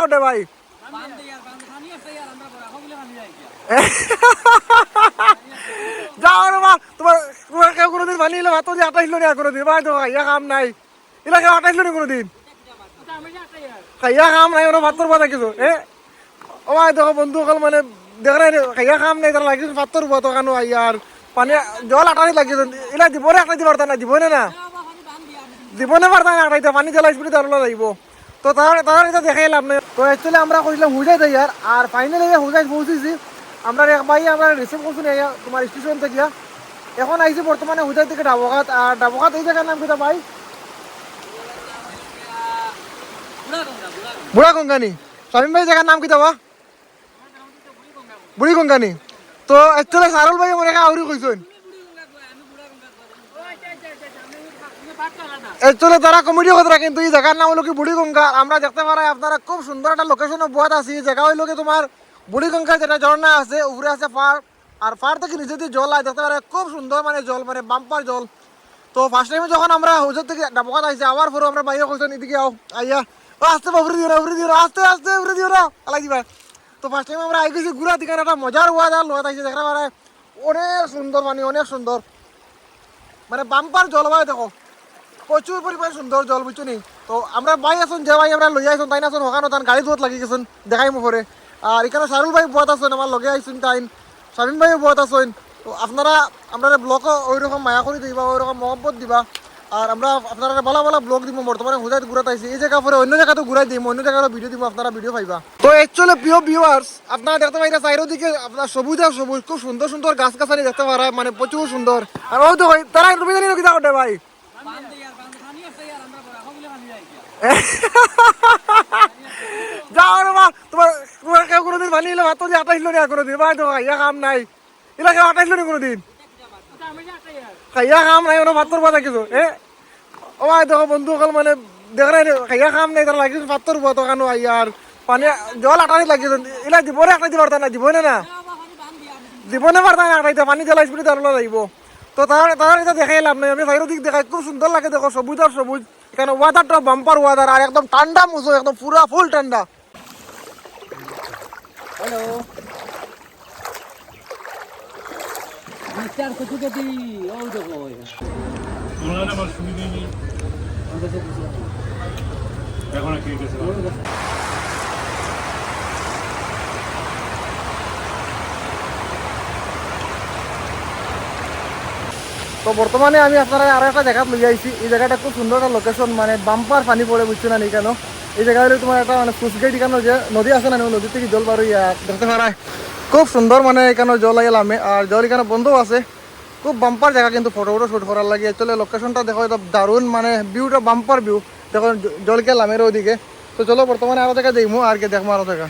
করতে ভাই যাও রে মা তোমার তোমার কেউ কোনোদিন বানিয়ে ভাত দিয়ে আটাইছিল না কোনোদিন ভাই তো খাইয়া কাম নাই এলা কেউ আটাইছিল না কোনোদিন খাইয়া কাম নাই ওরা ভাতর বাতা কিছু ও ভাই দেখো বন্ধুসকল মানে দেখ খাইয়া কাম নাই তারা লাগিছে ভাতর বাতো কানো আর পানি জল আটানি লাগিছে এলা দিবনে আটাইতে পারতা না দিবনে না দিবনে পারতা না আটাইতে পানি জ্বালা স্পিডে তার যাইব তো তার এটা দেখাই লাভ নেই তো অ্যাকচুয়ালি আমরা কইলাম হুজাই যাই আর ফাইনালি হুজাই পৌঁছেছি আমরা এক ভাই আমরা রিসিভ করছি তোমার স্টেশন থেকে এখন আইছি বর্তমানে হুজাই থেকে ডাবঘাট আর ডাবঘাট এই জায়গার নাম কিটা ভাই বুড়া গঙ্গানি স্বামীন ভাই জায়গার নাম কিটা বা বুড়ি গঙ্গানি তো অ্যাকচুয়ালি সারুল ভাই মনে আউরি কইছেন একচুয়ালি তারা কমিটি কথা কিন্তু এই জায়গার নাম হলো কি বুড়িগঙ্গা আমরা দেখতে পারাই আপনারা খুব সুন্দর একটা লোকেশনে বোয়াত আছে এই জায়গা হইলো কি তোমার বুড়িগঙ্গা যেটা ঝর্ণা আছে উপরে আছে পার আর পার থেকে নিচে দিয়ে জল আয় দেখতে পারে খুব সুন্দর মানে জল মানে বাম্পার জল তো ফার্স্ট টাইমে যখন আমরা হুজুর থেকে ডাবকাত আইছি আবার পরে আমরা বাইরে কইছেন এদিকে আও আইয়া আস্তে উড়ে দিও না আস্তে আস্তে উড়ে দিও না লাগি ভাই তো ফার্স্ট টাইম আমরা আই গেছি ঘুরা দিকে একটা মজার ওয়াজ আর লোয়াত আইছে দেখতে পারে অনেক সুন্দর মানে অনেক সুন্দর মানে বাম্পার জলবায়ু দেখো প্রচুর পরিমাণে সুন্দর জল বুঝছো নি তো আমরা ভাই আসুন যে ভাই আমরা লই আইসুন তাই না আসুন ওখানে তার গাড়ি ধোয়াত লাগি গেছেন দেখাই মুখরে আর এখানে সারুল ভাই বোয়াত আসুন আমার লগে আইসুন তাইন শামীম ভাইও বোয়াত আসুন তো আপনারা আপনারা ব্লগও ওই রকম মায়া করে দিবা ওই রকম মহব্বত দিবা আর আমরা আপনারা ভালো ভালো ব্লগ দিব বর্তমানে হুজাইত ঘুরাতে আইছি এই জায়গা পরে অন্য জায়গাতে ঘুরাই দিম অন্য জায়গায় ভিডিও দিব আপনারা ভিডিও পাইবা তো অ্যাকচুয়ালি প্রিয় ভিউয়ার্স আপনারা দেখতে পাইরা চারিদিকে আপনার সবুজ আর সবুজ খুব সুন্দর সুন্দর গাছ গাছালি দেখতে পারা মানে প্রচুর সুন্দর আর ওই তো তারা তুমি জানি কিতা করতে ভাই যাও রে মা তোমার তোমার কেউ কোনোদিন বানিয়ে ভাত দিয়ে আটাইছিল না কোনোদিন ভাই তো খাইয়া কাম নাই এলা কেউ আটাইছিল না কোনোদিন খাইয়া কাম নাই ওরা ভাতর বাতা কিছু ও ভাই দেখো বন্ধুসকল মানে দেখ খাইয়া কাম নাই তারা লাগিছে ভাতর বাতো কানো আর পানি জল আটানি লাগিছে এলা দিবনে আটাইতে পারতা না দিবনে না দিবনে পারতা না আটাইতে পানি জ্বালা স্পিডে তার যাইব তো তার এটা দেখাই লাভ নাই আমি বাইরের দিক দেখাই খুব সুন্দর লাগে দেখো সবুজ আর সবুজ এখানে ওয়াদারটা বাম্পার ওয়াদার আর একদম ঠান্ডা মুসো একদম পুরা ফুল ঠান্ডা হ্যালো মিস্টার কচুকেটি ওই দেখো তোমার আমার শুনি দিইনি এখন কি হইছে তো বর্তমানে আমি আপনারা আরো একটা জায়গা লই আইছি এই জায়গাটা খুব সুন্দর একটা লোকেশন মানে বাম্পার পানি পড়ে বুঝছো না কেন এই জায়গা হলে তোমার একটা মানে ফুসগেট কেন যে নদী আছে না নদী থেকে জল বার হইয়া দেখতে পারায় খুব সুন্দর মানে এখানে জল আইলামে আর জল এখানে বন্ধ আছে খুব বাম্পার জায়গা কিন্তু ফটো শুট করার লাগে চলে লোকেশনটা দেখো একদম দারুণ মানে ভিউটা বাম্পার ভিউ দেখো জলকে লামের ওইদিকে তো চলো বর্তমানে আরো জায়গা দেখবো আর কি দেখবো আরো জায়গা